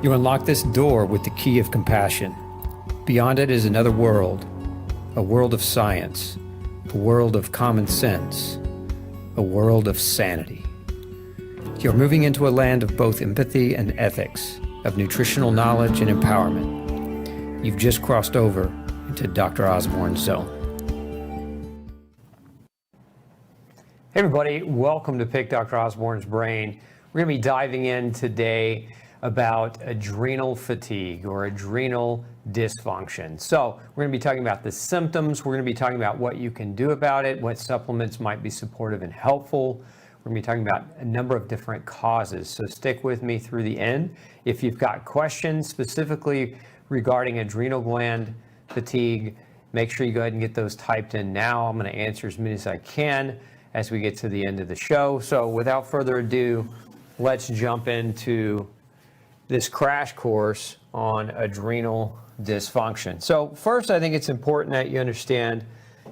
You unlock this door with the key of compassion. Beyond it is another world, a world of science, a world of common sense, a world of sanity. You're moving into a land of both empathy and ethics, of nutritional knowledge and empowerment. You've just crossed over into Dr. Osborne's zone. Hey everybody, welcome to Pick Dr. Osborne's Brain. We're going to be diving in today about adrenal fatigue or adrenal dysfunction. So we're going to be talking about the symptoms. We're going to be talking about what you can do about it, what supplements might be supportive and helpful. We're going to be talking about a number of different causes. So stick with me through the end. If you've got questions specifically regarding adrenal gland fatigue, make sure you go ahead and get those typed in now. I'm going to answer as many as I can as we get to the end of the show. So without further ado, let's jump into this crash course on adrenal dysfunction. So first, I think it's important that you understand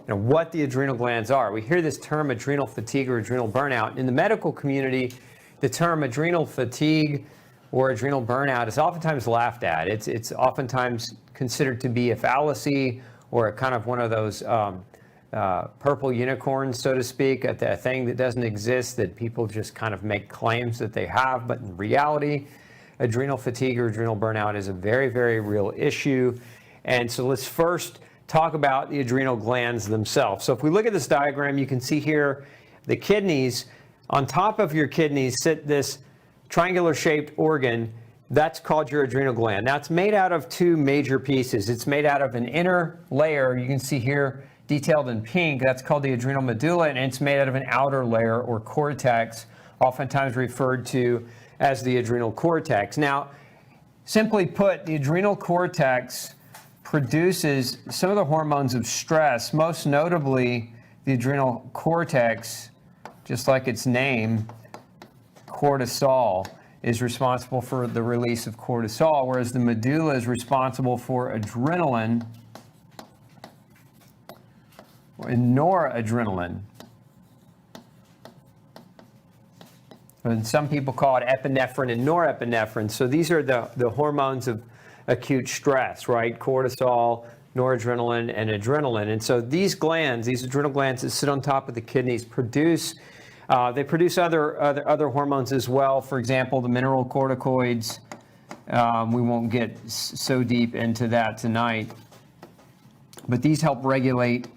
what the adrenal glands are. We hear this term adrenal fatigue or adrenal burnout. In the medical community, the term adrenal fatigue or adrenal burnout is oftentimes laughed at. It's oftentimes considered to be a fallacy or a kind of one of those purple unicorns, so to speak, a thing that doesn't exist that people just kind of make claims that they have. But in reality, adrenal fatigue or adrenal burnout is a very, very real issue. And so let's first talk about the adrenal glands themselves. So if we look at this diagram, you can see here the kidneys. On top of your kidneys sit this triangular shaped organ. That's called your adrenal gland. Now it's made out of two major pieces. It's made out of an inner layer. You can see here detailed in pink. That's called the adrenal medulla, and it's made out of an outer layer or cortex, oftentimes referred to as the adrenal cortex. Now, simply put, the adrenal cortex produces some of the hormones of stress, most notably the adrenal cortex, just like its name, cortisol, is responsible for the release of cortisol, whereas the medulla is responsible for adrenaline and noradrenaline. And some people call it epinephrine and norepinephrine. So these are the hormones of acute stress, right? Cortisol, noradrenaline, and adrenaline. And so these glands, these adrenal glands that sit on top of the kidneys, produce other hormones as well. For example, the mineral corticoids. We won't get so deep into that tonight. But these help regulate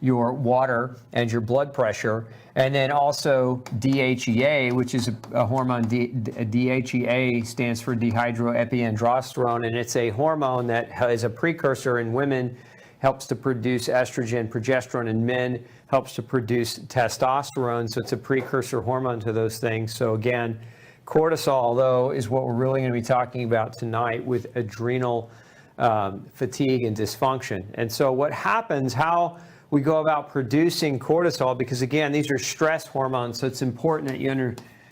your water and your blood pressure. And then also DHEA, which is a hormone. DHEA stands for dehydroepiandrosterone, and it's a hormone that is a precursor in women, helps to produce estrogen. Progesterone in men helps to produce testosterone, so it's a precursor hormone to those things. So again, cortisol, though, is what we're really going to be talking about tonight with adrenal fatigue and dysfunction. And so what happens, how we go about producing cortisol, because again, these are stress hormones, so it's important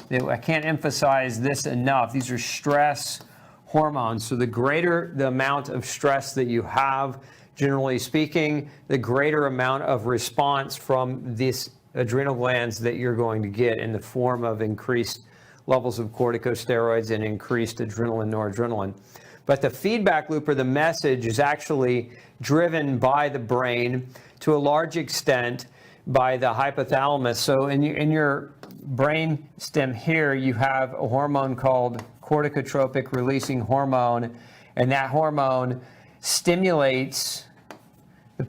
that I can't emphasize this enough. These are stress hormones. So the greater the amount of stress that you have, generally speaking, the greater amount of response from these adrenal glands that you're going to get in the form of increased levels of corticosteroids and increased adrenaline, noradrenaline. But the feedback loop or the message is actually driven by the brain, to a large extent by the hypothalamus. So in your brain stem here, you have a hormone called corticotropic releasing hormone, and that hormone stimulates the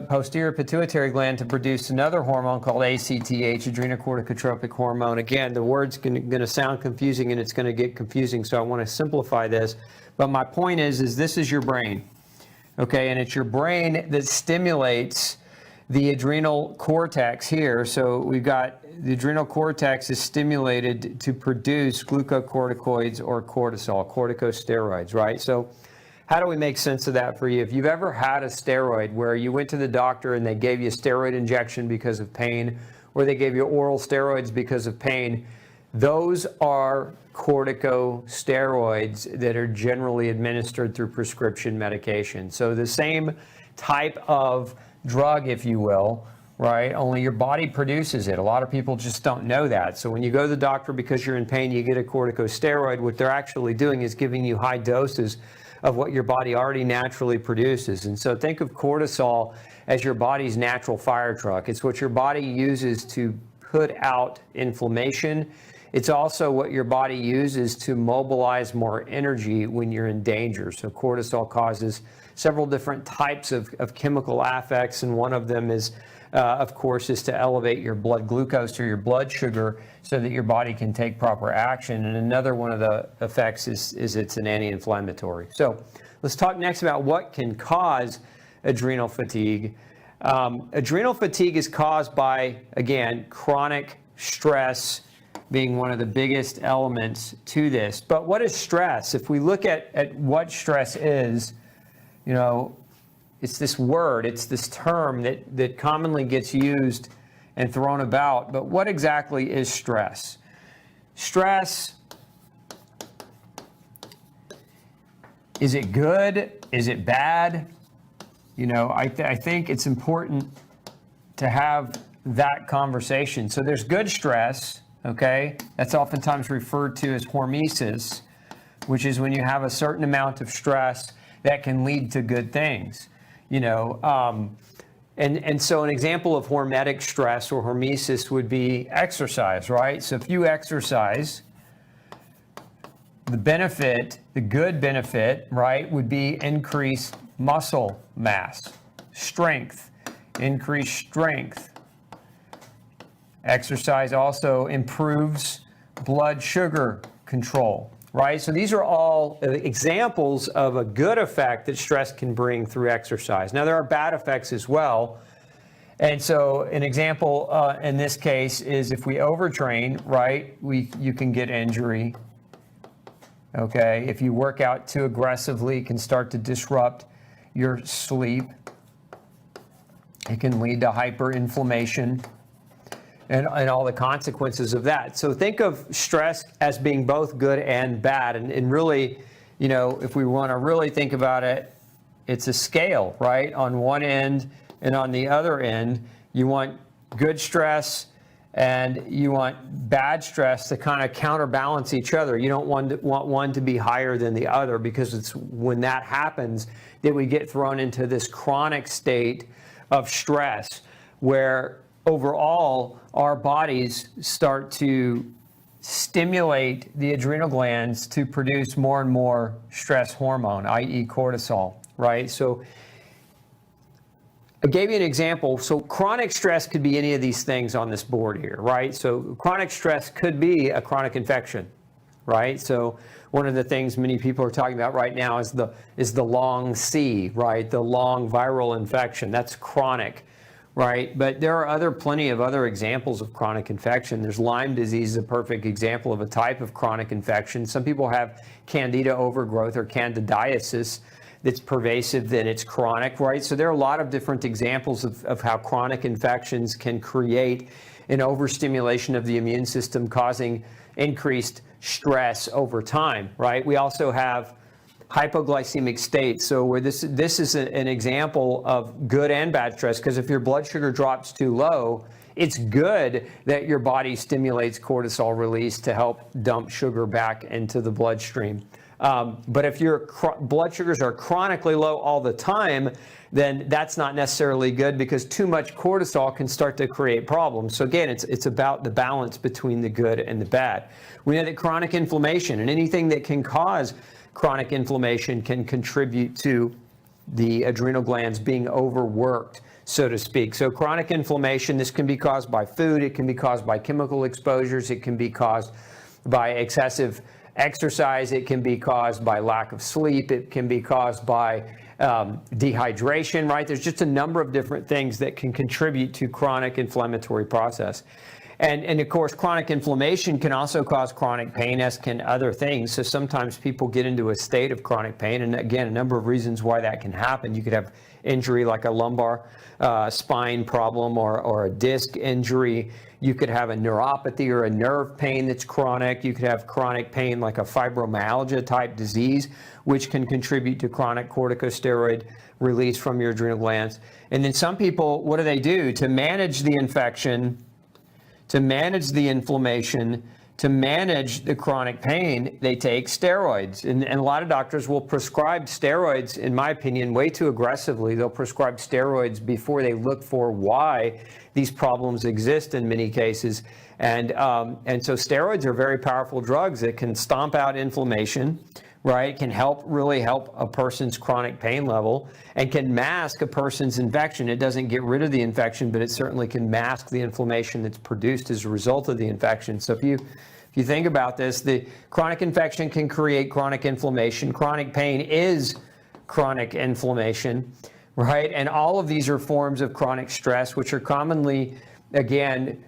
posterior pituitary gland to produce another hormone called ACTH, adrenocorticotropic hormone. Again, the word's going to sound confusing and it's going to get confusing, so I want to simplify this. But my point is this is your brain. Okay, and it's your brain that stimulates the adrenal cortex here. So we've got the adrenal cortex is stimulated to produce glucocorticoids or cortisol, corticosteroids, right? So how do we make sense of that for you? If you've ever had a steroid where you went to the doctor and they gave you a steroid injection because of pain, or they gave you oral steroids because of pain, those are corticosteroids that are generally administered through prescription medication. So the same type of drug, if you will, right? Only your body produces it. A lot of people just don't know that. So when you go to the doctor because you're in pain, you get a corticosteroid, what they're actually doing is giving you high doses of what your body already naturally produces. And so think of cortisol as your body's natural fire truck. It's what your body uses to put out inflammation. It's also what your body uses to mobilize more energy when you're in danger. So cortisol causes several different types of chemical affects, and one of them is, of course, is to elevate your blood glucose or your blood sugar so that your body can take proper action. And another one of the effects is it's an anti-inflammatory. So let's talk next about what can cause adrenal fatigue. Adrenal fatigue is caused by, again, chronic stress being one of the biggest elements to this. But what is stress? If we look at what stress is, you know, it's this word, it's this term that commonly gets used and thrown about. But what exactly is stress? Stress, is it good? Is it bad? You know, I think it's important to have that conversation. So there's good stress, okay? That's oftentimes referred to as hormesis, which is when you have a certain amount of stress that can lead to good things, you know. And so an example of hormetic stress or hormesis would be exercise, right? So if you exercise, the benefit, the good benefit, right, would be increased muscle mass, strength, increased strength. Exercise also improves blood sugar control, right? So these are all examples of a good effect that stress can bring through exercise. Now, there are bad effects as well. And so an example in this case is if we overtrain, right, you can get injury. Okay, if you work out too aggressively, it can start to disrupt your sleep. It can lead to hyperinflammation and all the consequences of that. So think of stress as being both good and bad. And really, you know, if we want to really think about it, it's a scale, right? On one end and on the other end, you want good stress and you want bad stress to kind of counterbalance each other. You don't want one to be higher than the other, because it's when that happens that we get thrown into this chronic state of stress where overall our bodies start to stimulate the adrenal glands to produce more and more stress hormone, i.e. cortisol, right? So I gave you an example. So chronic stress could be any of these things on this board here, right? So chronic stress could be a chronic infection, right? So one of the things many people are talking about right now is the long C, right? The long viral infection. That's chronic, right? But there are plenty of other examples of chronic infection. There's Lyme disease, a perfect example of a type of chronic infection. Some people have candida overgrowth or candidiasis that's pervasive, then it's chronic, right? So there are a lot of different examples of how chronic infections can create an overstimulation of the immune system, causing increased stress over time, right? We also have hypoglycemic states. So where this is an example of good and bad stress, because if your blood sugar drops too low, it's good that your body stimulates cortisol release to help dump sugar back into the bloodstream. But if your blood sugars are chronically low all the time, then that's not necessarily good, because too much cortisol can start to create problems. So again, it's about the balance between the good and the bad. We know that chronic inflammation and anything that can cause chronic inflammation can contribute to the adrenal glands being overworked, so to speak. So chronic inflammation, this can be caused by food, it can be caused by chemical exposures, it can be caused by excessive exercise, it can be caused by lack of sleep, it can be caused by dehydration, right? There's just a number of different things that can contribute to chronic inflammatory process. And of course, chronic inflammation can also cause chronic pain, as can other things. So sometimes people get into a state of chronic pain. And again, a number of reasons why that can happen. You could have injury like a lumbar spine problem or a disc injury. You could have a neuropathy or a nerve pain that's chronic. You could have chronic pain like a fibromyalgia type disease, which can contribute to chronic corticosteroid release from your adrenal glands. And then some people, what do? To manage the infection, to manage the inflammation, to manage the chronic pain, they take steroids. And a lot of doctors will prescribe steroids, in my opinion, way too aggressively. They'll prescribe steroids before they look for why these problems exist in many cases. And so steroids are very powerful drugs that can stomp out inflammation, right? Can really help a person's chronic pain level and can mask a person's infection. It doesn't get rid of the infection, but it certainly can mask the inflammation that's produced as a result of the infection. So if you think about this, the chronic infection can create chronic inflammation. Chronic pain is chronic inflammation, right? And all of these are forms of chronic stress, which are commonly, again,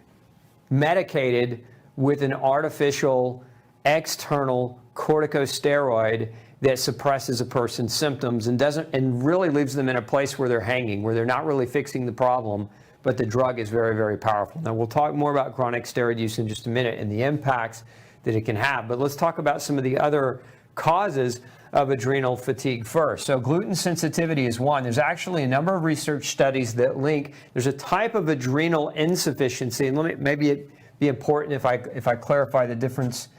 medicated with an artificial external corticosteroid that suppresses a person's symptoms and really leaves them in a place where they're hanging, where they're not really fixing the problem, but the drug is very, very powerful. Now, we'll talk more about chronic steroid use in just a minute and the impacts that it can have, but let's talk about some of the other causes of adrenal fatigue first. So gluten sensitivity is one. There's actually a number of research studies that link. There's a type of adrenal insufficiency, and maybe it be important if I clarify the difference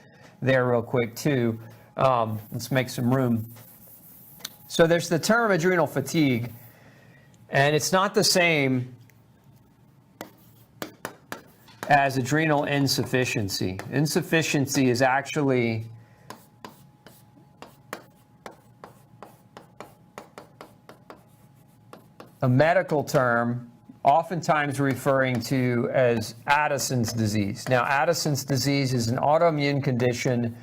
there real quick too. Let's make some room. So there's the term adrenal fatigue, and it's not the same as adrenal insufficiency. Insufficiency is actually a medical term, oftentimes referring to as Addison's disease. Now, Addison's disease is an autoimmune condition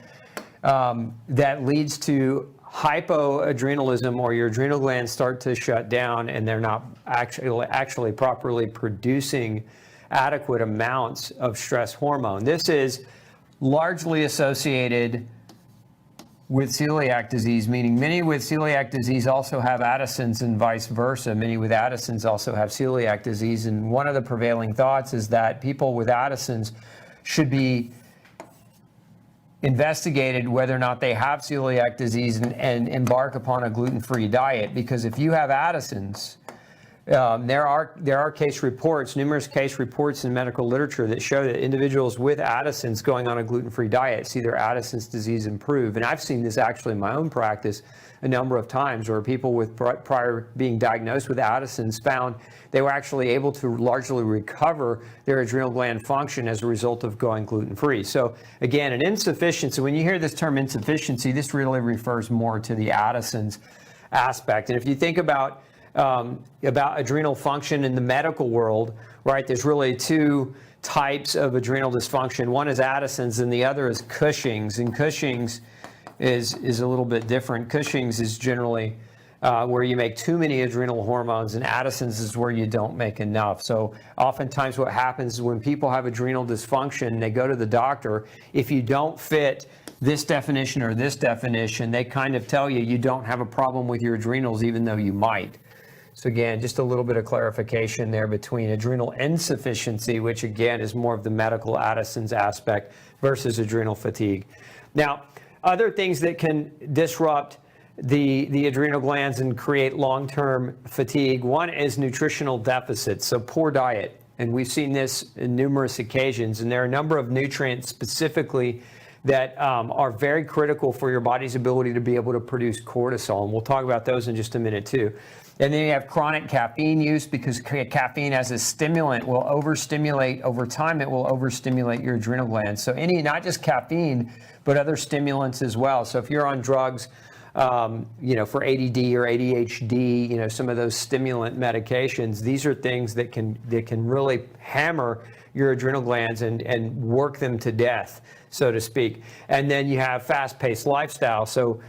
that leads to hypoadrenalism, or your adrenal glands start to shut down and they're not actually properly producing adequate amounts of stress hormone. This is largely associated with celiac disease, meaning many with celiac disease also have Addison's and vice versa. Many with Addison's also have celiac disease. And one of the prevailing thoughts is that people with Addison's should be investigated whether or not they have celiac disease and embark upon a gluten-free diet. Because if you have Addison's, there are case reports, numerous case reports in medical literature that show that individuals with Addison's going on a gluten-free diet see their Addison's disease improve. And I've seen this actually in my own practice a number of times, where people with prior being diagnosed with Addison's found they were actually able to largely recover their adrenal gland function as a result of going gluten-free. So again, an insufficiency, when you hear this term insufficiency, this really refers more to the Addison's aspect. And if you think about adrenal function in the medical world, right? There's really two types of adrenal dysfunction. One is Addison's and the other is Cushing's. And Cushing's is a little bit different. Cushing's is generally where you make too many adrenal hormones, and Addison's is where you don't make enough. So oftentimes what happens is when people have adrenal dysfunction, they go to the doctor. If you don't fit this definition or this definition, they kind of tell you you don't have a problem with your adrenals, even though you might. So again, just a little bit of clarification there between adrenal insufficiency, which again is more of the medical Addison's aspect, versus adrenal fatigue. Now, other things that can disrupt the adrenal glands and create long-term fatigue, one is nutritional deficits, so poor diet. And we've seen this in numerous occasions, and there are a number of nutrients specifically that are very critical for your body's ability to be able to produce cortisol. And we'll talk about those in just a minute too. And then you have chronic caffeine use, because caffeine as a stimulant will overstimulate, over time it will overstimulate your adrenal glands. So not just caffeine, but other stimulants as well. So if you're on drugs, for ADD or ADHD, some of those stimulant medications, these are things that can really hammer your adrenal glands and work them to death, so to speak. And then you have fast-paced lifestyle. So,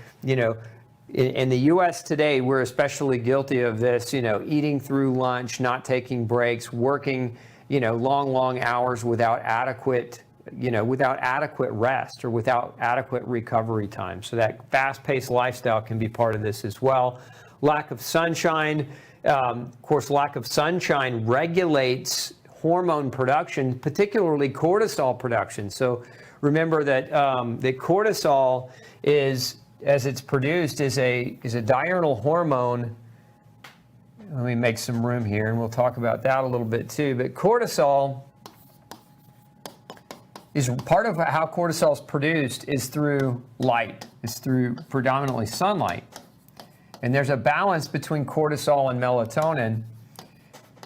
in the U.S. today, we're especially guilty of this, eating through lunch, not taking breaks, working long hours without adequate rest or without adequate recovery time. So that fast-paced lifestyle can be part of this as well. Lack of sunshine, of course, lack of sunshine regulates hormone production, particularly cortisol production. So remember that the cortisol is, as it's produced, is a diurnal hormone. Let me make some room here, and we'll talk about that a little bit too. But cortisol is part of how cortisol is produced is through light. It's through predominantly sunlight. And there's a balance between cortisol and melatonin.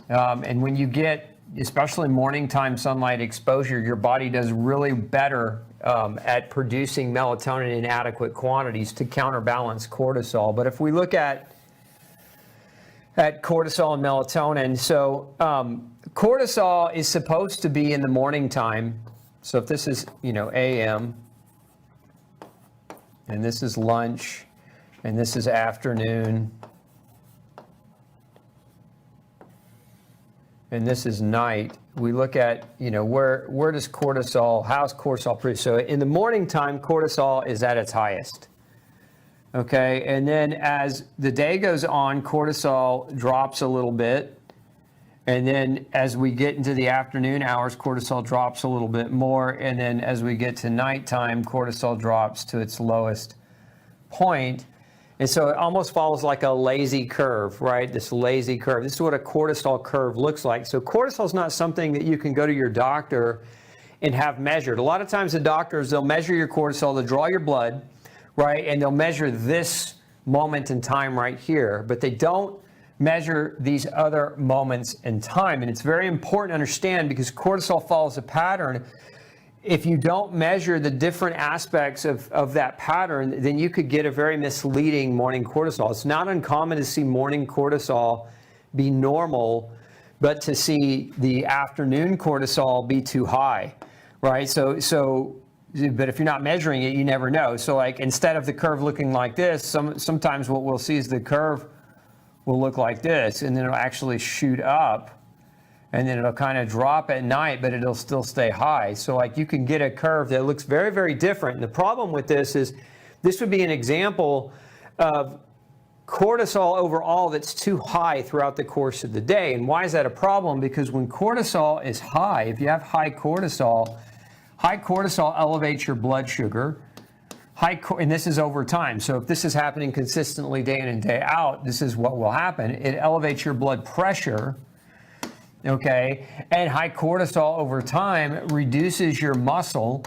And when you get, especially morning time sunlight exposure, your body does really better at producing melatonin in adequate quantities to counterbalance cortisol. But if we look at cortisol and melatonin, so cortisol is supposed to be in the morning time. So if this is, AM, and this is lunch, and this is afternoon, and this is night, we look at, where does cortisol, how's cortisol produced? So in the morning time, cortisol is at its highest. Okay, and then as the day goes on, cortisol drops a little bit. And then as we get into the afternoon hours, cortisol drops a little bit more. And then as we get to nighttime, cortisol drops to its lowest point. And so it almost follows like a lazy curve, right? This lazy curve. This is what a cortisol curve looks like. So cortisol is not something that you can go to your doctor and have measured. A lot of times the doctors, they'll measure your cortisol, they'll draw your blood, right? And they'll measure this moment in time right here, but they don't measure these other moments in time. And it's very important to understand because cortisol follows a pattern. If you don't measure the different aspects of that pattern, then you could get a very misleading morning cortisol. It's not uncommon to see morning cortisol be normal, but to see the afternoon cortisol be too high, right? But if you're not measuring it, you never know. So like instead of the curve looking like this, sometimes what we'll see is the curve will look like this, and then it'll actually shoot up, and then it'll kind of drop at night, but it'll still stay high. So like you can get a curve that looks very, very different. And the problem with this is this would be an example of cortisol overall that's too high throughout the course of the day. And why is that a problem? Because when cortisol is high, if you have high cortisol elevates your blood sugar. And this is over time. So if this is happening consistently day in and day out, this is what will happen. It elevates your blood pressure, okay? And high cortisol over time reduces your muscle.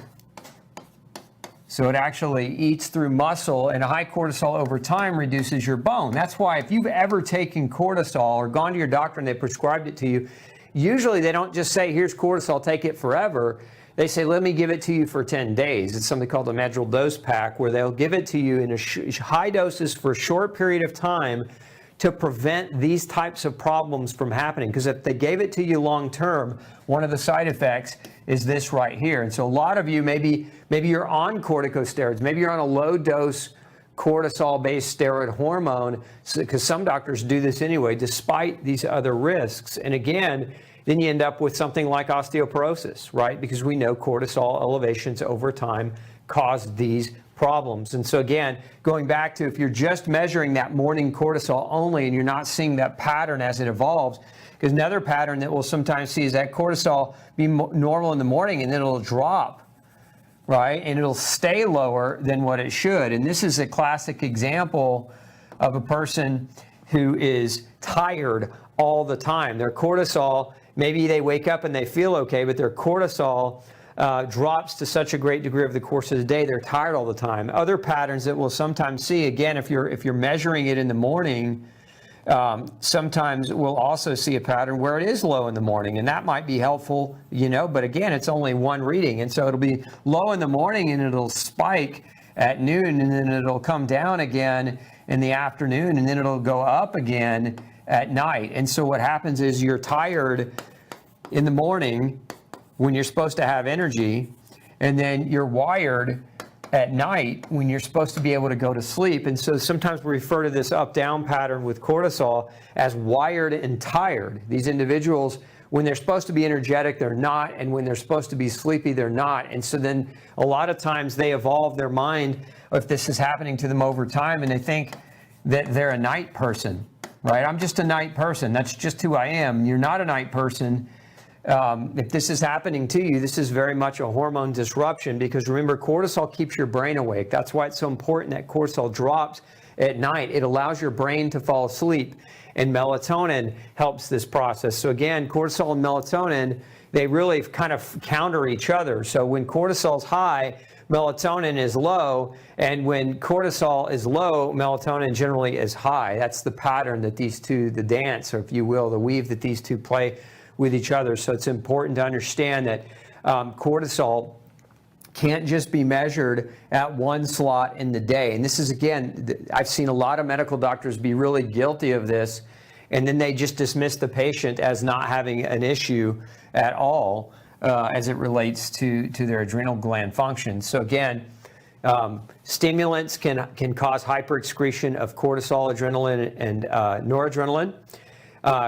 So it actually eats through muscle, and high cortisol over time reduces your bone. That's why if you've ever taken cortisol or gone to your doctor and they prescribed it to you, usually they don't just say, here's cortisol, take it forever. They say, let me give it to you for 10 days. It's something called a Adrenal dose pack, where they'll give it to you in high doses for a short period of time to prevent these types of problems from happening. Because if they gave it to you long term, one of the side effects is this right here. And so a lot of you, maybe you're on corticosteroids, maybe you're on a low dose cortisol-based steroid hormone, because some doctors do this anyway, despite these other risks. And again, then you end up with something like osteoporosis, right? Because we know cortisol elevations over time cause these problems. And so again, going back to if you're just measuring that morning cortisol only and you're not seeing that pattern as it evolves, because another pattern that we'll sometimes see is that cortisol be normal in the morning and then it'll drop, right? And it'll stay lower than what it should. And this is a classic example of a person who is tired all the time. Their cortisol, maybe they wake up and they feel okay, but their cortisol drops to such a great degree over the course of the day, they're tired all the time. Other patterns that we'll sometimes see, again, if you're measuring it in the morning, sometimes we'll also see a pattern where it is low in the morning, and that might be helpful, but again, it's only one reading. And so it'll be low in the morning and it'll spike at noon, and then it'll come down again in the afternoon, and then it'll go up again at night. And so what happens is you're tired in the morning when you're supposed to have energy, and then you're wired at night when you're supposed to be able to go to sleep. And so sometimes we refer to this up-down pattern with cortisol as wired and tired. These individuals when they're supposed to be energetic, they're not, and when they're supposed to be sleepy, they're not. And so then a lot of times they evolve their mind if this is happening to them over time, and they think that they're a night person, right? I'm just a night person. That's just who I am. You're not a night person. If this is happening to you, this is very much a hormone disruption, because remember, cortisol keeps your brain awake. That's why it's so important that cortisol drops at night. It allows your brain to fall asleep, and melatonin helps this process. So again, cortisol and melatonin, they really kind of counter each other. So when cortisol is high, melatonin is low, and when cortisol is low, melatonin generally is high. That's the pattern that these two, the dance, or if you will, the weave that these two play with each other. So it's important to understand that cortisol can't just be measured at one slot in the day. And this is, again, I've seen a lot of medical doctors be really guilty of this, and then they just dismiss the patient as not having an issue at all as it relates to their adrenal gland function. So again, stimulants can cause hyperexcretion of cortisol, adrenaline, and noradrenaline.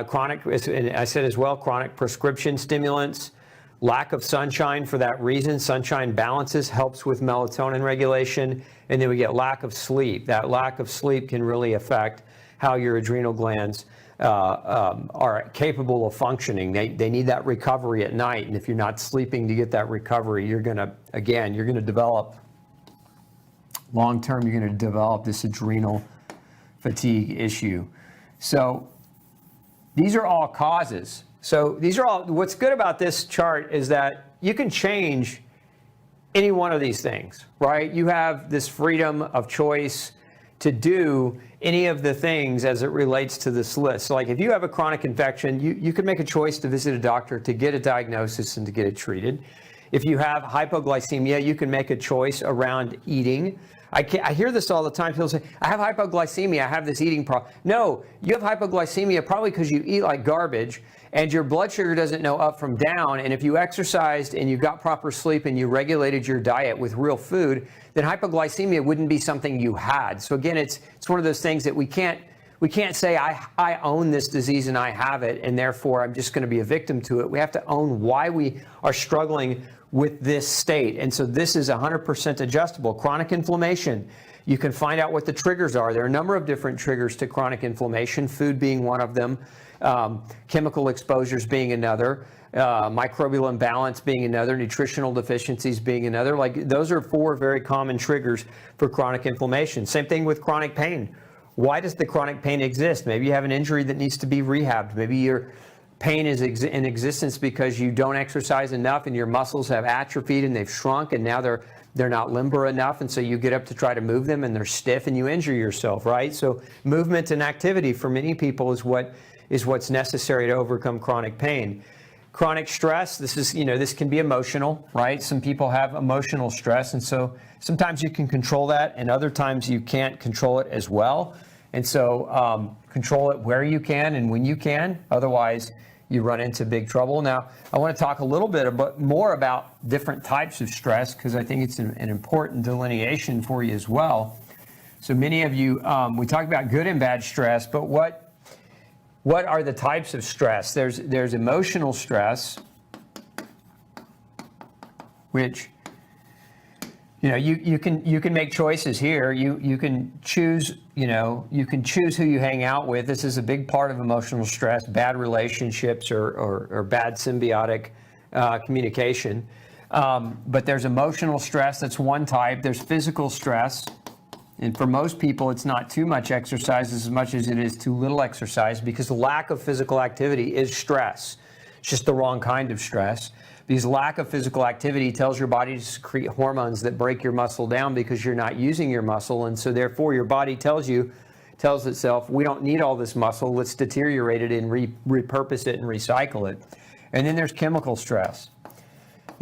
Chronic, and I said as well, chronic prescription stimulants. Lack of sunshine for that reason. Sunshine balances, helps with melatonin regulation. And then we get lack of sleep. That lack of sleep can really affect how your adrenal glands are capable of functioning. They need that recovery at night. And if you're not sleeping to get that recovery, you're going to develop, long term, you're going to develop this adrenal fatigue issue. So these are all causes. So these are all, what's good about this chart is that you can change any one of these things, right? You have this freedom of choice to do any of the things as it relates to this list. So like if you have a chronic infection, you can make a choice to visit a doctor to get a diagnosis and to get it treated. If you have hypoglycemia, you can make a choice around eating. I hear this all the time. People say, I have hypoglycemia, I have this eating problem. No, you have hypoglycemia probably because you eat like garbage and your blood sugar doesn't know up from down. And if you exercised and you got proper sleep and you regulated your diet with real food, then hypoglycemia wouldn't be something you had. So again, it's one of those things that we can't say, I own this disease and I have it, and therefore I'm just going to be a victim to it. We have to own why we are struggling with this state. And so this is 100% adjustable. Chronic inflammation, you can find out what the triggers are. There are a number of different triggers to chronic inflammation, food being one of them, chemical exposures being another, microbial imbalance being another, nutritional deficiencies being another. Like those are 4 very common triggers for chronic inflammation. Same thing with chronic pain. Why does the chronic pain exist? Maybe you have an injury that needs to be rehabbed. Maybe your pain is in existence because you don't exercise enough and your muscles have atrophied and they've shrunk, and now they're not limber enough, and so you get up to try to move them and they're stiff and you injure yourself, right? So movement and activity for many people is what's necessary to overcome chronic pain. Chronic stress, this can be emotional, right? Some people have emotional stress, and so sometimes you can control that and other times you can't control it as well. And so control it where you can and when you can, otherwise you run into big trouble. Now, I want to talk a little bit more about different types of stress, because I think it's an important delineation for you as well. So many of you, we talk about good and bad stress, but what are the types of stress? There's emotional stress, which you can make choices here. You can choose who you hang out with. This is a big part of emotional stress, bad relationships or bad symbiotic communication. But there's emotional stress, that's one type. There's physical stress. And for most people, it's not too much exercise as much as it is too little exercise, because the lack of physical activity is stress. It's just the wrong kind of stress. Because lack of physical activity tells your body to secrete hormones that break your muscle down because you're not using your muscle. And so therefore your body tells itself, we don't need all this muscle, let's deteriorate it and repurpose it and recycle it. And then there's chemical stress.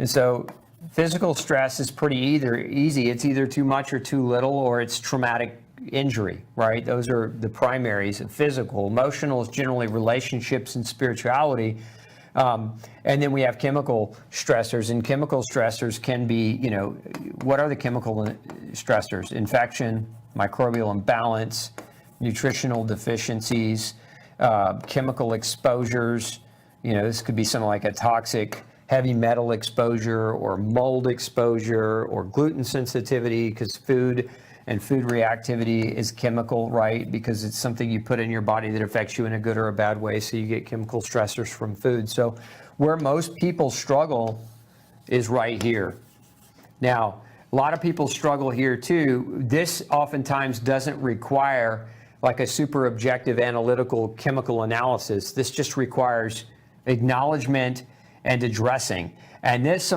And so physical stress is pretty easy. It's either too much or too little, or it's traumatic injury, right? Those are the primaries of physical. Emotional is generally relationships and spirituality. And then we have chemical stressors, and chemical stressors can be, what are the chemical stressors? Infection, microbial imbalance, nutritional deficiencies, chemical exposures, This could be something like a toxic heavy metal exposure or mold exposure or gluten sensitivity, because food and food reactivity is chemical, right? Because it's something you put in your body that affects you in a good or a bad way, so you get chemical stressors from food. So where most people struggle is right here. Now, a lot of people struggle here too. This oftentimes doesn't require like a super objective analytical chemical analysis. This just requires acknowledgement and addressing. And this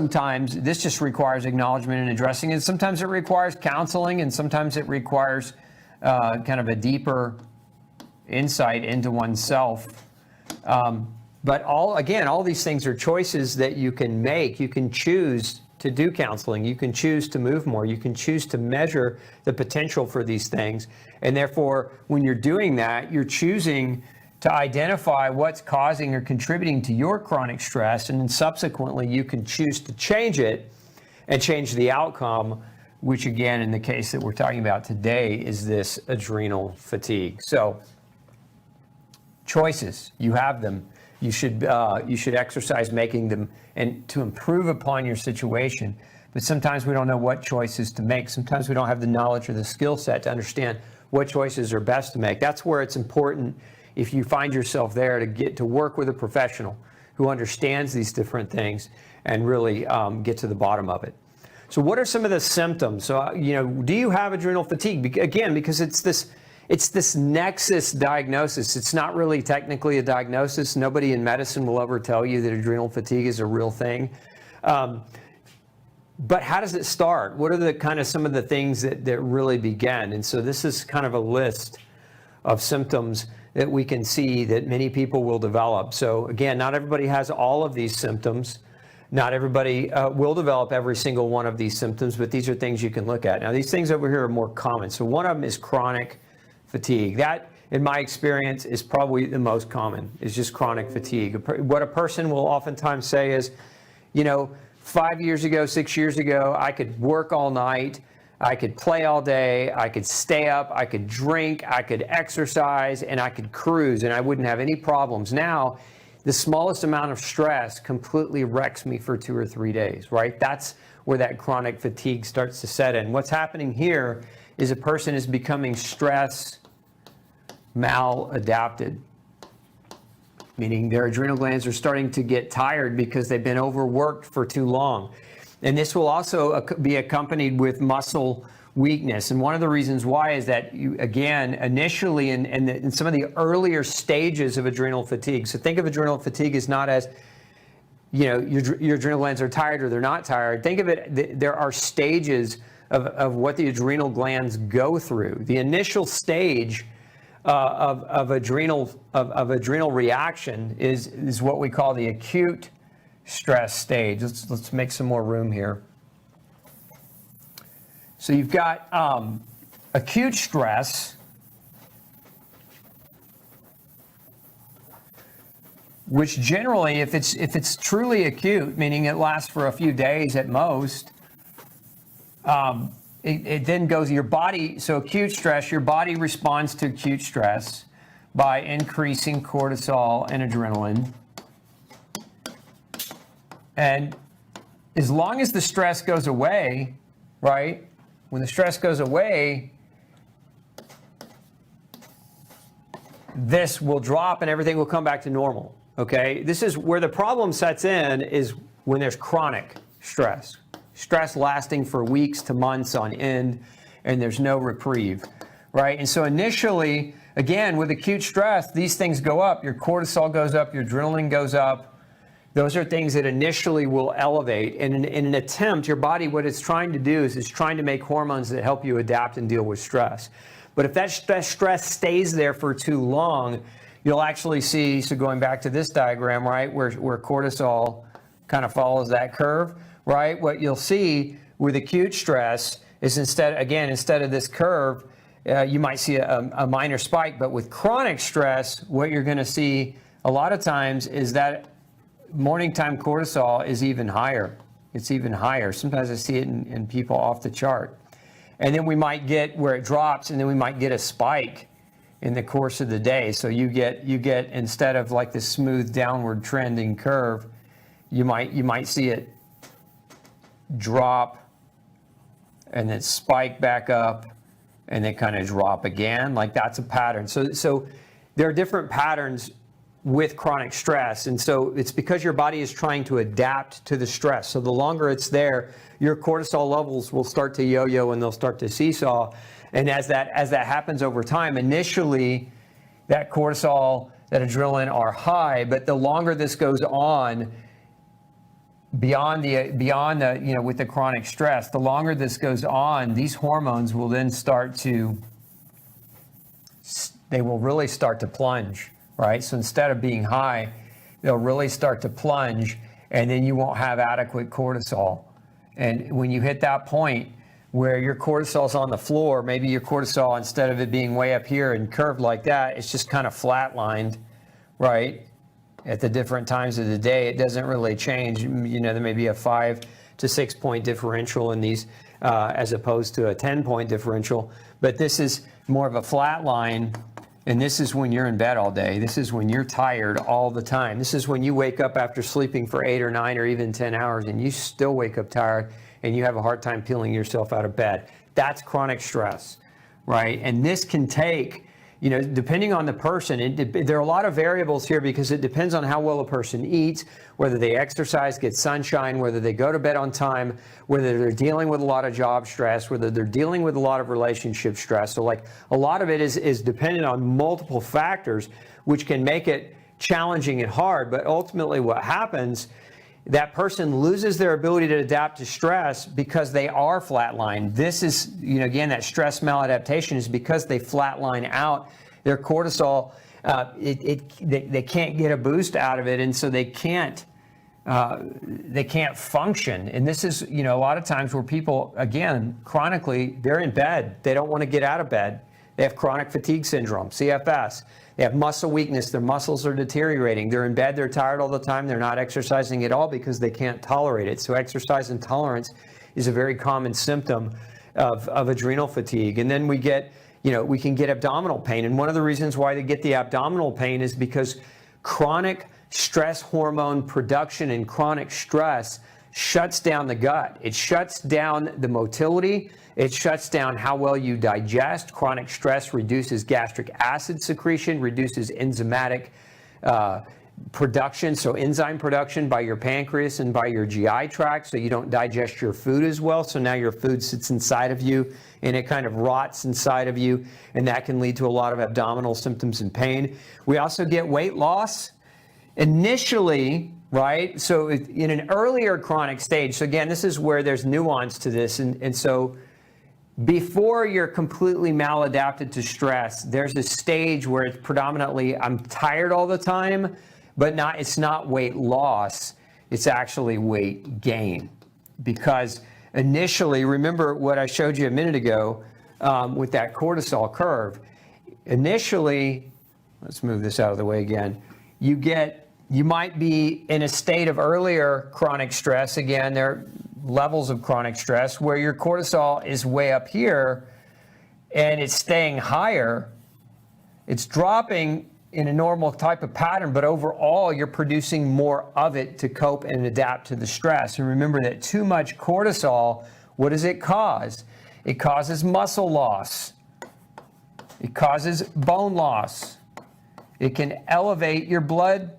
just requires acknowledgement and addressing. And sometimes it requires counseling, and sometimes it requires kind of a deeper insight into oneself. But all these things are choices that you can make. You can choose to do counseling. You can choose to move more. You can choose to measure the potential for these things. And therefore, when you're doing that, you're choosing to identify what's causing or contributing to your chronic stress, and then subsequently you can choose to change it and change the outcome, which again, in the case that we're talking about today, is this adrenal fatigue. So, choices, you have them. You should exercise making them and to improve upon your situation. But sometimes we don't know what choices to make. Sometimes we don't have the knowledge or the skill set to understand what choices are best to make. That's where it's important, if you find yourself there, to get to work with a professional who understands these different things and really get to the bottom of it. So what are some of the symptoms? So, do you have adrenal fatigue? Again, because it's this nexus diagnosis. It's not really technically a diagnosis. Nobody in medicine will ever tell you that adrenal fatigue is a real thing. But how does it start? What are some of the things that really begin? And so this is kind of a list of symptoms that we can see that many people will develop. So again, not everybody has all of these symptoms. Not everybody will develop every single one of these symptoms, but these are things you can look at. Now, these things over here are more common. So one of them is chronic fatigue. That, in my experience, is probably the most common, is just chronic fatigue. What a person will oftentimes say is, 5 years ago, 6 years ago, I could work all night, I could play all day, I could stay up, I could drink, I could exercise, and I could cruise, and I wouldn't have any problems. Now, the smallest amount of stress completely wrecks me for 2 or 3 days, right? That's where that chronic fatigue starts to set in. What's happening here is a person is becoming stress maladapted, meaning their adrenal glands are starting to get tired because they've been overworked for too long. And this will also be accompanied with muscle weakness. And one of the reasons why is that you, again, initially in some of the earlier stages of adrenal fatigue. So think of adrenal fatigue as not as, your adrenal glands are tired or they're not tired. Think of it, there are stages of what the adrenal glands go through. The initial stage of adrenal reaction is what we call the acute stress stage. Let's make some more room here. So you've got acute stress, which generally, if it's truly acute, meaning it lasts for a few days at most, it then goes your body. So acute stress, your body responds to acute stress by increasing cortisol and adrenaline. And as long as the stress goes away, right? When the stress goes away, this will drop and everything will come back to normal, okay? This is where the problem sets in, is when there's chronic stress. Stress lasting for weeks to months on end, and there's no reprieve, right? And so initially, again, with acute stress, these things go up. Your cortisol goes up, your adrenaline goes up. Those are things that initially will elevate. And in an attempt, your body, what it's trying to do is it's trying to make hormones that help you adapt and deal with stress. But if that stress stays there for too long, you'll actually see, so going back to this diagram, right, where cortisol kind of follows that curve, right? What you'll see with acute stress is instead of this curve, you might see a minor spike. But with chronic stress, what you're going to see a lot of times is that morning time cortisol is even higher. It's even higher. Sometimes I see it in people off the chart. And then we might get where it drops, and then we might get a spike in the course of the day. So you get instead of like the smooth downward trending curve, you might see it drop and then spike back up and then kind of drop again. Like that's a pattern. So there are different patterns with chronic stress, and so it's because your body is trying to adapt to the stress. So the longer it's there, your cortisol levels will start to yo-yo and they'll start to seesaw. And as that happens over time, initially that cortisol, that adrenaline are high, but the longer this goes on, beyond the with the chronic stress, the longer this goes on, these hormones will then they will really start to plunge, right? So instead of being high, they'll really start to plunge, and then you won't have adequate cortisol. And when you hit that point where your cortisol's on the floor, maybe your cortisol, instead of it being way up here and curved like that, it's just kind of flatlined, right? At the different times of the day, it doesn't really change. There may be a 5 to 6 point differential in these as opposed to a 10-point differential. But this is more of a flat line, and this is when you're in bed all day. This is when you're tired all the time. This is when you wake up after sleeping for 8 or 9 or even 10 hours, and you still wake up tired, and you have a hard time peeling yourself out of bed. That's chronic stress, right? And this can take, depending on the person, there are a lot of variables here because it depends on how well a person eats, whether they exercise, get sunshine, whether they go to bed on time, whether they're dealing with a lot of job stress, whether they're dealing with a lot of relationship stress. So like a lot of it is dependent on multiple factors, which can make it challenging and hard. But ultimately what happens, that person loses their ability to adapt to stress because they are flatlined. This is, again, that stress maladaptation is because they flatline out their cortisol. They can't get a boost out of it, and so they can't function. And this is, a lot of times where people, again, chronically, they're in bed. They don't want to get out of bed. They have chronic fatigue syndrome, CFS. They have muscle weakness. Their muscles are deteriorating. They're in bed. They're tired all the time. They're not exercising at all because they can't tolerate it. So exercise intolerance is a very common symptom of adrenal fatigue. And then we get, we can get abdominal pain. And one of the reasons why they get the abdominal pain is because chronic stress hormone production and chronic stress shuts down the gut. It shuts down the motility. It shuts down how well you digest. Chronic stress reduces gastric acid secretion, reduces enzymatic production, so enzyme production by your pancreas and by your GI tract, so you don't digest your food as well. So now your food sits inside of you and it kind of rots inside of you, and that can lead to a lot of abdominal symptoms and pain. We also get weight loss initially, right? So in an earlier chronic stage, so again, this is where there's nuance to this, and so before you're completely maladapted to stress, there's a stage where it's predominantly, I'm tired all the time, but it's not weight loss, it's actually weight gain. Because initially, remember what I showed you a minute ago with that cortisol curve. Initially, let's move this out of the way again, you might be in a state of earlier chronic stress. Again, there are levels of chronic stress where your cortisol is way up here and it's staying higher. It's dropping in a normal type of pattern, but overall you're producing more of it to cope and adapt to the stress. And remember that too much cortisol, what does it cause? It causes muscle loss. It causes bone loss. It can elevate your blood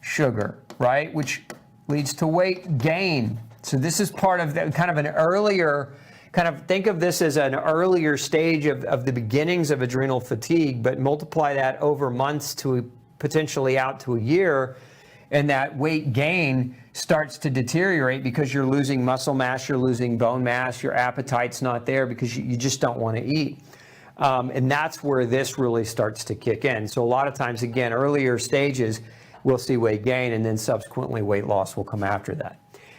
sugar, right? Which leads to weight gain. So this is part of the, kind of an earlier, think of this as an earlier stage of the beginnings of adrenal fatigue, but multiply that over months to potentially out to a year, and that weight gain starts to deteriorate because you're losing muscle mass, you're losing bone mass, your appetite's not there because you just don't want to eat. And that's where this really starts to kick in. So a lot of times, again, earlier stages, we'll see weight gain, and then subsequently weight loss will come after that.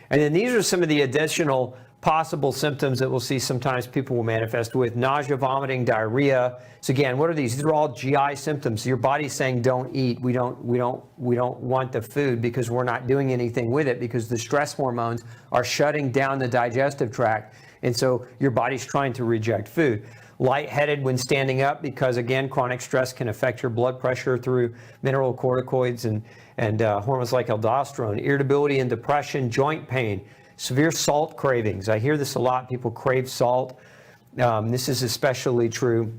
And then these are some of the additional possible symptoms that we'll see sometimes people will manifest with: nausea, vomiting, diarrhea. So again, what are these? These are all GI symptoms. Your body's saying don't eat. We don't want the food because we're not doing anything with it because the stress hormones are shutting down the digestive tract. And so your body's trying to reject food. lightheaded when standing up because, again, chronic stress can affect your blood pressure through mineral corticoids and hormones like aldosterone, irritability and depression, joint pain, severe salt cravings. I hear this a lot. People crave salt. This is especially true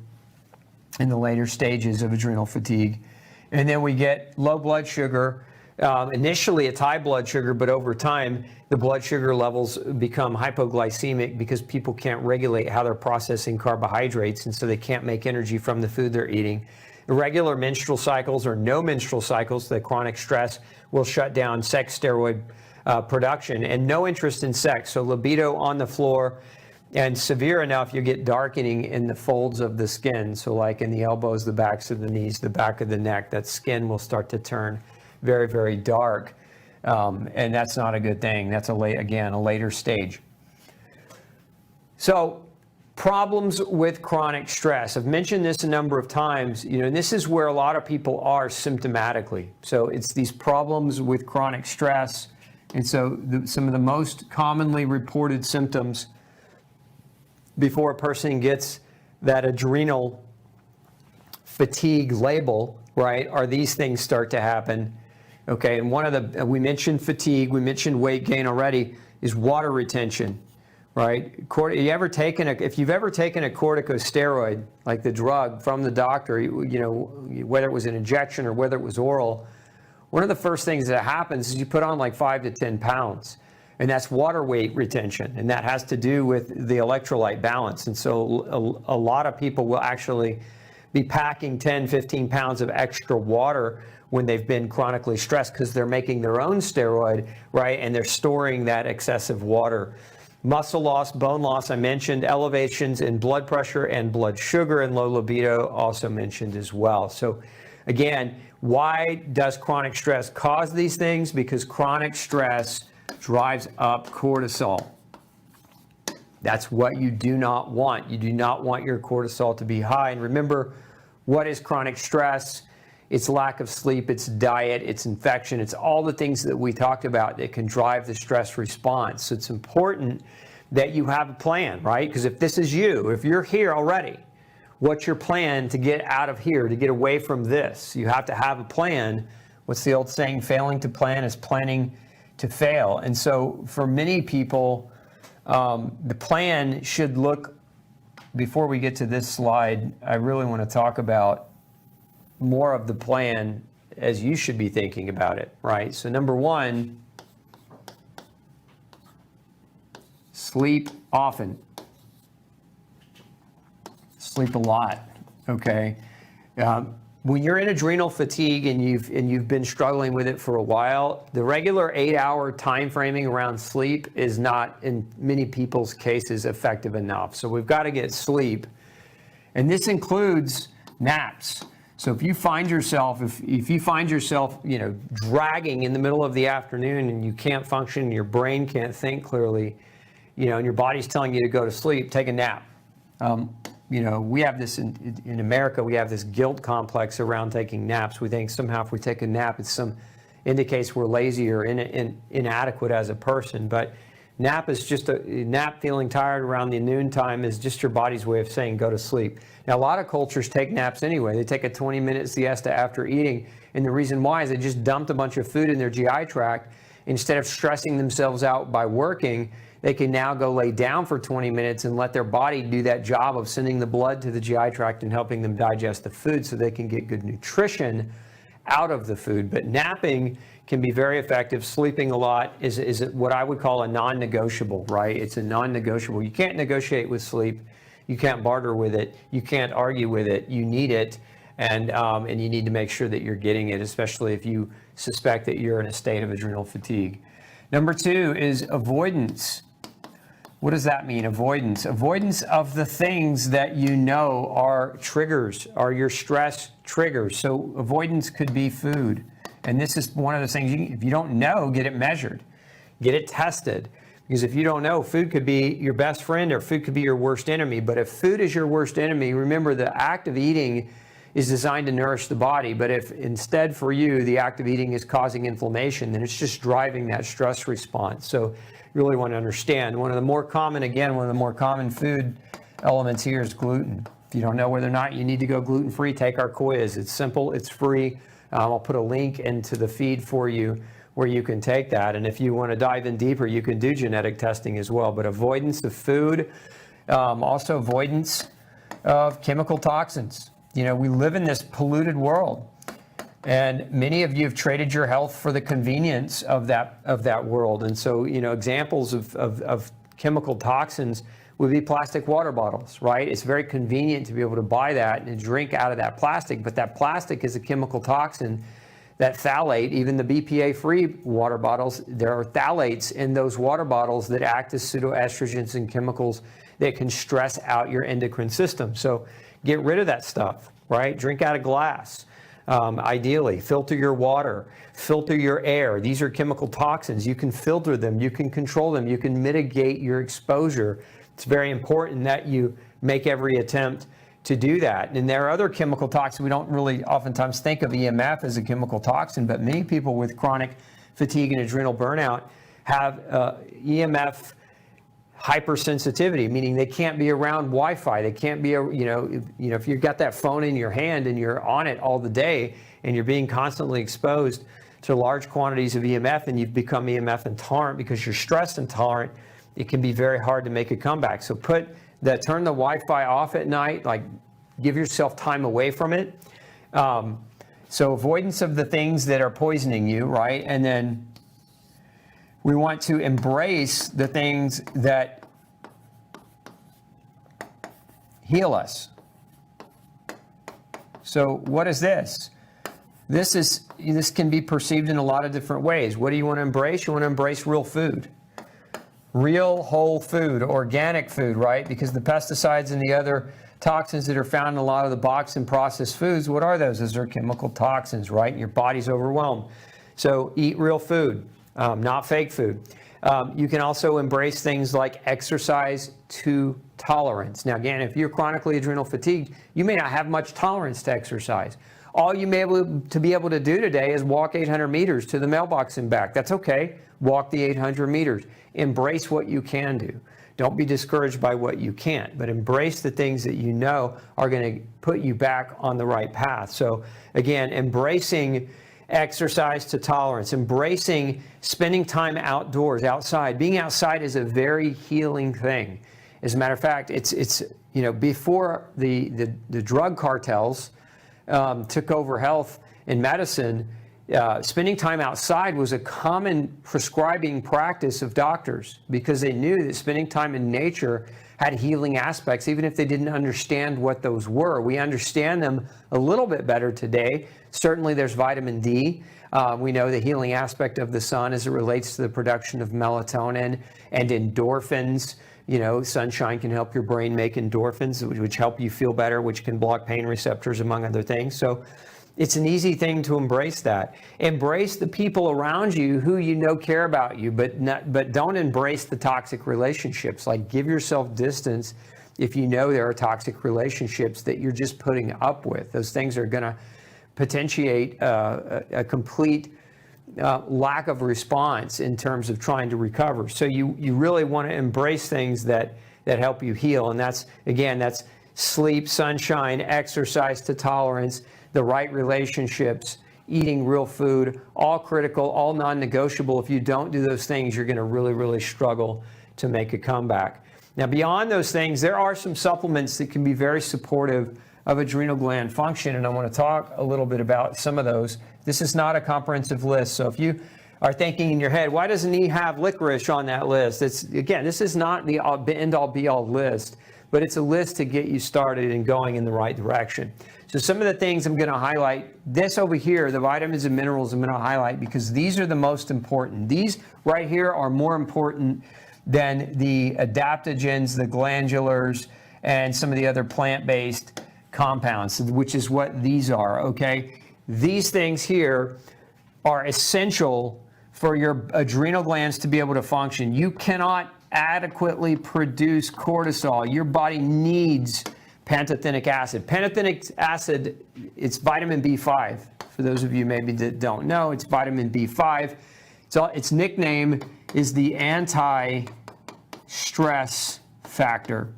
in the later stages of adrenal fatigue. And then we get low blood sugar. Initially, it's high blood sugar, but over time, the blood sugar levels become hypoglycemic because people can't regulate how they're processing carbohydrates, and so they can't make energy from the food they're eating. Irregular menstrual cycles or no menstrual cycles, the chronic stress will shut down sex steroid production, and no interest in sex, so libido on the floor, and severe enough, you get darkening in the folds of the skin, so like in the elbows, the backs of the knees, the back of the neck, that skin will start to turn very, very dark, and that's not a good thing. That's a later stage. So problems with chronic stress. I've mentioned this a number of times, and this is where a lot of people are symptomatically. So it's these problems with chronic stress, and so some of the most commonly reported symptoms before a person gets that adrenal fatigue label, right, are these things start to happen. Okay, and we mentioned fatigue, we mentioned weight gain already, is water retention, right? If you've ever taken a corticosteroid, like the drug from the doctor, whether it was an injection or whether it was oral, one of the first things that happens is you put on like 5 to 10 pounds, and that's water weight retention, and that has to do with the electrolyte balance. And so a lot of people will actually be packing 10, 15 pounds of extra water when they've been chronically stressed because they're making their own steroid, right? And they're storing that excessive water. Muscle loss, bone loss, I mentioned. Elevations in blood pressure and blood sugar, and low libido, also mentioned as well. So again, why does chronic stress cause these things? Because chronic stress drives up cortisol. That's what you do not want. You do not want your cortisol to be high. And remember, what is chronic stress? It's lack of sleep, it's diet, it's infection, it's all the things that we talked about that can drive the stress response. So it's important that you have a plan, right? Because if this is you, if you're here already, what's your plan to get out of here, to get away from this? You have to have a plan. What's the old saying? Failing to plan is planning to fail. And so for many people, the plan should look, before we get to this slide, I really want to talk about more of the plan as you should be thinking about it, right? So number one, sleep often. Sleep a lot, okay? When you're in adrenal fatigue and you've been struggling with it for a while, the regular 8-hour time framing around sleep is not, in many people's cases, effective enough. So we've got to get sleep, and this includes naps. So if you find yourself, dragging in the middle of the afternoon and you can't function, your brain can't think clearly, and your body's telling you to go to sleep, take a nap. We have this in America, we have this guilt complex around taking naps. We think somehow if we take a nap, indicates we're lazy or inadequate as a person. But nap is just nap feeling tired around the noon time is just your body's way of saying go to sleep. Now, a lot of cultures take naps anyway. They take a 20-minute siesta after eating, and the reason why is they just dumped a bunch of food in their GI tract. Instead of stressing themselves out by working, they can now go lay down for 20 minutes and let their body do that job of sending the blood to the GI tract and helping them digest the food so they can get good nutrition out of the food. But napping can be very effective. Sleeping a lot is what I would call a non-negotiable, right? It's a non-negotiable. You can't negotiate with sleep. You can't barter with it. You can't argue with it. You need it, and you need to make sure that you're getting it, especially if you suspect that you're in a state of adrenal fatigue. Number two is avoidance. What does that mean, avoidance? Avoidance of the things that you know are triggers, are your stress triggers. So avoidance could be food. And this is one of the things, if you don't know, get it measured. Get it tested. Because if you don't know, food could be your best friend or food could be your worst enemy. But if food is your worst enemy, remember the act of eating is designed to nourish the body. But if instead for you, the act of eating is causing inflammation, then it's just driving that stress response. So you really want to understand. One of the more common food elements here is gluten. If you don't know whether or not you need to go gluten-free, take our quiz. It's simple, it's free. I'll put a link into the feed for you where you can take that. And if you want to dive in deeper, you can do genetic testing as well. But avoidance of food, also avoidance of chemical toxins. You know, we live in this polluted world, and many of you have traded your health for the convenience of that world. And so, you know, examples of chemical toxins would be plastic water bottles, right? It's very convenient to be able to buy that and drink out of that plastic, but that plastic is a chemical toxin. That phthalate, even the BPA-free water bottles, there are phthalates in those water bottles that act as pseudoestrogens and chemicals that can stress out your endocrine system. So get rid of that stuff, right? Drink out of glass. Ideally, filter your water, filter your air. These are chemical toxins. You can filter them, you can control them, you can mitigate your exposure. It's very important that you make every attempt to do that. And there are other chemical toxins. We don't really oftentimes think of EMF as a chemical toxin, but many people with chronic fatigue and adrenal burnout have EMF hypersensitivity, meaning they can't be around Wi-Fi. They can't be, if you've got that phone in your hand and you're on it all the day and you're being constantly exposed to large quantities of EMF and you've become EMF intolerant because you're stress intolerant, it can be very hard to make a comeback. So turn the Wi-Fi off at night, like give yourself time away from it. So avoidance of the things that are poisoning you, right? And then we want to embrace the things that heal us. So what is this? This can be perceived in a lot of different ways. What do you want to embrace? You want to embrace real food. Real whole food, organic food, right? Because the pesticides and the other toxins that are found in a lot of the boxed and processed foods, what are those? Those are chemical toxins, right? And your body's overwhelmed. So eat real food, not fake food. You can also embrace things like exercise to tolerance. Now, again, if you're chronically adrenal fatigued, you may not have much tolerance to exercise. All you may be able to do today is walk 800 meters to the mailbox and back. That's okay. Walk the 800 meters. Embrace what you can do. Don't be discouraged by what you can't, but embrace the things that you know are going to put you back on the right path. So again, embracing exercise to tolerance, embracing spending time outdoors, outside. Being outside is a very healing thing. As a matter of fact, it's before the drug cartels took over health and medicine, spending time outside was a common prescribing practice of doctors because they knew that spending time in nature had healing aspects, even if they didn't understand what those were. We understand them a little bit better today. Certainly there's vitamin D. We know the healing aspect of the sun as it relates to the production of melatonin and endorphins. You know, sunshine can help your brain make endorphins, which help you feel better, which can block pain receptors, among other things. So it's an easy thing to embrace that. Embrace the people around you who you know care about you, but don't embrace the toxic relationships. Like, give yourself distance if you know there are toxic relationships that you're just putting up with. Those things are going to potentiate a complete lack of response in terms of trying to recover. So you really want to embrace things that help you heal. And that's sleep, sunshine, exercise to tolerance, the right relationships, eating real food, all critical, all non-negotiable. If you don't do those things, you're going to really, really struggle to make a comeback. Now, beyond those things, there are some supplements that can be very supportive of adrenal gland function, and I want to talk a little bit about some of those. This is not a comprehensive list, so if you are thinking in your head, why doesn't he have licorice on that list? This is not the end-all be-all list, but it's a list to get you started and going in the right direction. So some of the things I'm going to highlight, this over here, the vitamins and minerals, I'm going to highlight because these are the most important. These right here are more important than the adaptogens, the glandulars, and some of the other plant-based compounds, which is what these are, okay? These things here are essential for your adrenal glands to be able to function. You cannot adequately produce cortisol. Your body needs pantothenic acid. Pantothenic acid, it's vitamin B5. For those of you maybe that don't know, it's vitamin B5. Its nickname is the anti-stress factor.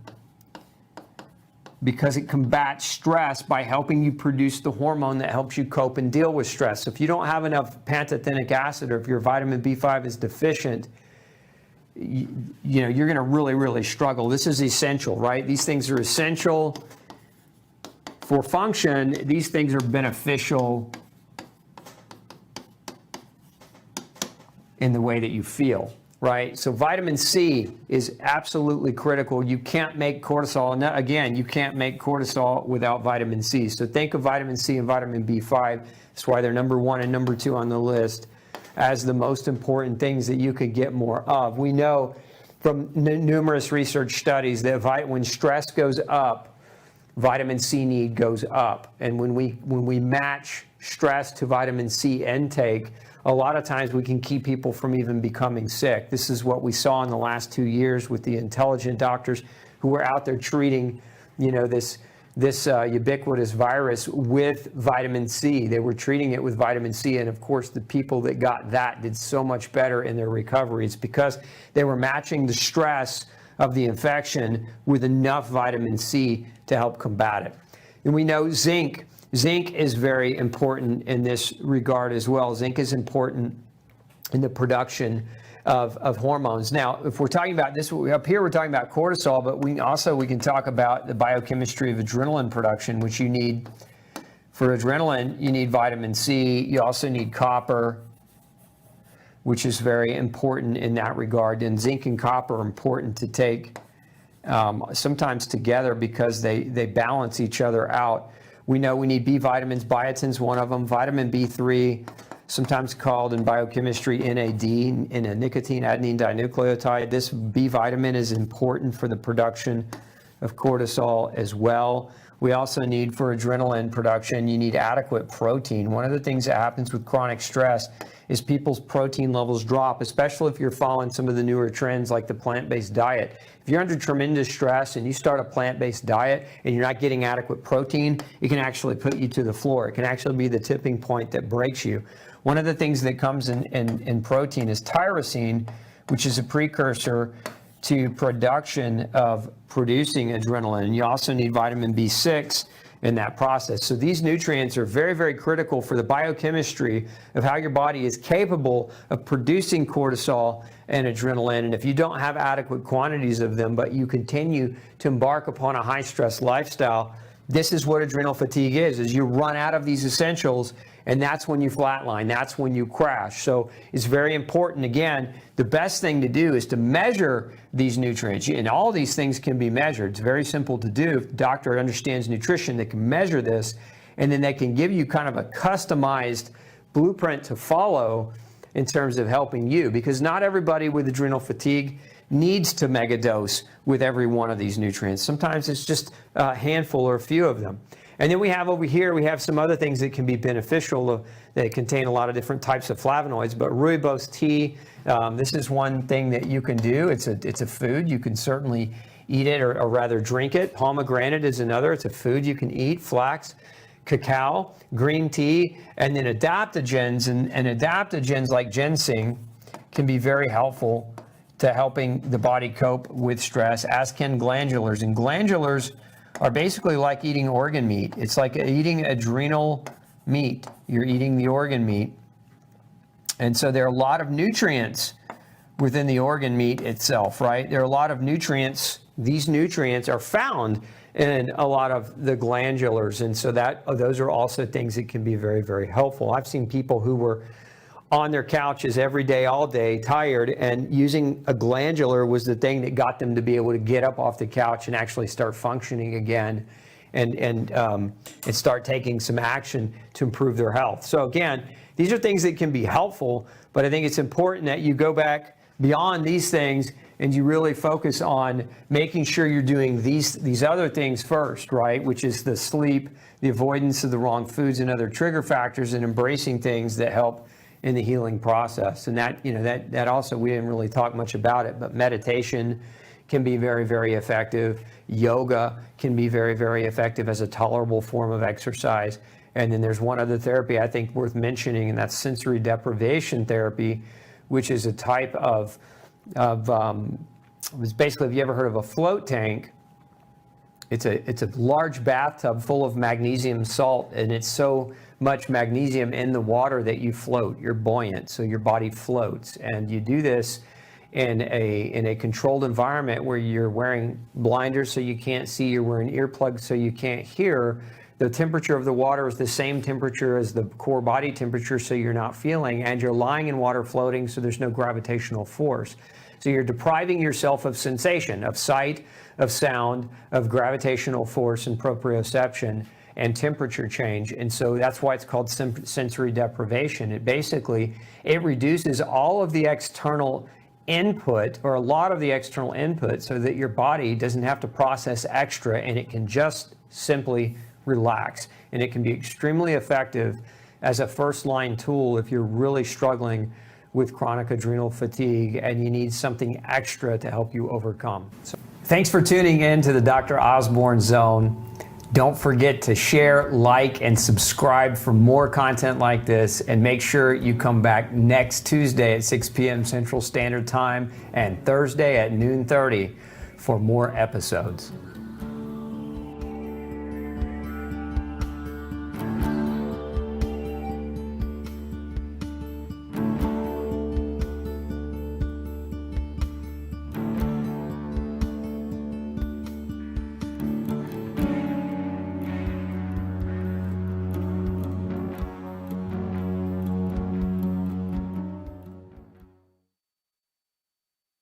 because it combats stress by helping you produce the hormone that helps you cope and deal with stress. So if you don't have enough pantothenic acid, or if your vitamin B5 is deficient, you know, you're going to really, really struggle. This is essential, right? These things are essential for function. These things are beneficial in the way that you feel, right? So vitamin C is absolutely critical. You can't make cortisol, and again, you can't make cortisol without vitamin C. So think of vitamin C and vitamin B5. That's why they're number 1 and number 2 on the list as the most important things that you could get more of. We know from numerous research studies that when stress goes up, vitamin C need goes up. And when we match stress to vitamin C intake, a lot of times we can keep people from even becoming sick. This is what we saw in the last 2 years with the intelligent doctors who were out there treating, you know, this ubiquitous virus with vitamin C. They were treating it with vitamin C, and of course the people that got that did so much better in their recovery. It's because they were matching the stress of the infection with enough vitamin C to help combat it. And we know zinc is very important in this regard as well. Zinc is important in the production of hormones. Now, if we're talking about this, up here we're talking about cortisol, but we can talk about the biochemistry of adrenaline production, which you need. For adrenaline, you need vitamin C. You also need copper, which is very important in that regard. And zinc and copper are important to take sometimes together because they balance each other out. We know we need B vitamins. Biotin's one of them. Vitamin B3, sometimes called in biochemistry NAD, in a nicotine adenine dinucleotide. This B vitamin is important for the production of cortisol as well. We also need, for adrenaline production, you need adequate protein. One of the things that happens with chronic stress is people's protein levels drop, especially if you're following some of the newer trends like the plant-based diet. If you're under tremendous stress and you start a plant-based diet and you're not getting adequate protein, it can actually put you to the floor. It can actually be the tipping point that breaks you. One of the things that comes in protein is tyrosine, which is a precursor to production of producing adrenaline. You also need vitamin B6 in that process. So these nutrients are very, very critical for the biochemistry of how your body is capable of producing cortisol and adrenaline. And if you don't have adequate quantities of them, but you continue to embark upon a high-stress lifestyle, this is what adrenal fatigue is you run out of these essentials, and that's when you flatline, that's when you crash. So it's very important. Again, the best thing to do is to measure these nutrients, and all these things can be measured. It's very simple to do. If the doctor understands nutrition, they can measure this, and then they can give you kind of a customized blueprint to follow in terms of helping you, because not everybody with adrenal fatigue needs to megadose with every one of these nutrients. Sometimes it's just a handful or a few of them. And then we have over here, we have some other things that can be beneficial that contain a lot of different types of flavonoids, but rooibos tea, this is one thing that you can do. It's a food. You can certainly eat it or rather drink it. Pomegranate is another. It's a food you can eat. Flax, cacao, green tea, and then adaptogens. And adaptogens like ginseng can be very helpful to helping the body cope with stress, as can glandulars. And glandulars are basically like eating organ meat. It's like eating adrenal meat. You're eating the organ meat. And so there are a lot of nutrients within the organ meat itself, right? There are a lot of nutrients. These nutrients are found in a lot of the glandulars. And so those are also things that can be very, very helpful. I've seen people who were on their couches every day, all day, tired, and using a glandular was the thing that got them to be able to get up off the couch and actually start functioning again and start taking some action to improve their health. So again, these are things that can be helpful, but I think it's important that you go back beyond these things and you really focus on making sure you're doing these other things first, right? Which is the sleep, the avoidance of the wrong foods and other trigger factors, and embracing things that help in the healing process. And that also, we didn't really talk much about it, but meditation can be very, very effective. Yoga can be very, very effective as a tolerable form of exercise. And then there's one other therapy I think worth mentioning, and that's sensory deprivation therapy, which is a type of basically, have you ever heard of a float tank? it's a large bathtub full of magnesium salt, and it's so much magnesium in the water that you float. You're buoyant, so your body floats. And you do this in a controlled environment where you're wearing blinders so you can't see, you're wearing earplugs so you can't hear. The temperature of the water is the same temperature as the core body temperature, so you're not feeling, and you're lying in water floating, so there's no gravitational force. So you're depriving yourself of sensation, of sight, of sound, of gravitational force and proprioception and temperature change. And so that's why it's called sensory deprivation. It reduces all of the external input, or a lot of the external input, so that your body doesn't have to process extra, and it can just simply relax. And it can be extremely effective as a first-line tool if you're really struggling with chronic adrenal fatigue and you need something extra to help you overcome. So, thanks for tuning in to the Dr. Osborne Zone. Don't forget to share, like, and subscribe for more content like this, and make sure you come back next Tuesday at 6 p.m. Central Standard Time and Thursday at noon 30 for more episodes.